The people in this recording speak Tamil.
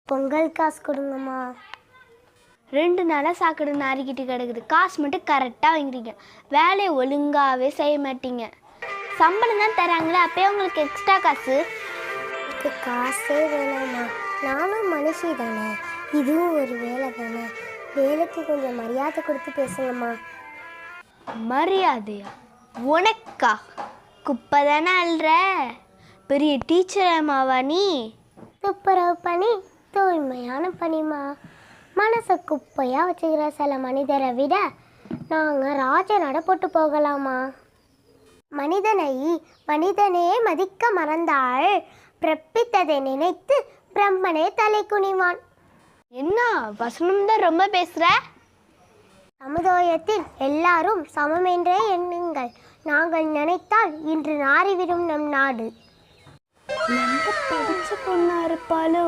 பொங்கல் காசு கொடுங்கம்மா. 2 நாளாக சாக்கடை நாரிக்கிட்டு கிடக்குது. காசு மட்டும் கரெக்டாக வாங்குறீங்க, வேலையை ஒழுங்காகவே செய்ய மாட்டீங்க. சம்பளம் தான் தராங்களே, அப்போயே உங்களுக்கு எக்ஸ்ட்ரா காசு. இதுக்கு காசே வேணாம்மா, நானும் மனுஷி தானே, இதுவும் ஒரு வேலை தானே. வேலைக்கு கொஞ்சம் மரியாதை கொடுத்து பேசுங்கம்மா. மரியாதையா? உனக்கா? குப்பை தானே அல்ற? பெரிய டீச்சர் அம்மாவா நீ? துப்புரவு பணி தூய்மையான பணிமா. மனசை குப்பையாக வச்சுக்கிற சில மனிதரை விட நாங்கள் ராஜ நட போட்டு போகலாமா. மனிதனை மனிதனே மதிக்க மறந்தாள், பிறப்பித்ததை நினைத்து பிரம்மனே தலை குனிவான். என்ன வசனம் தான் ரொம்ப பேசுகிற? சமுதாயத்தில் எல்லாரும் சமமென்றே எண்ணுங்கள். நாங்கள் நினைத்தால் இன்று நாறிவிடும் நம் நாடு. நம்ம படிச்ச பொண்ணா இருப்பாளோ?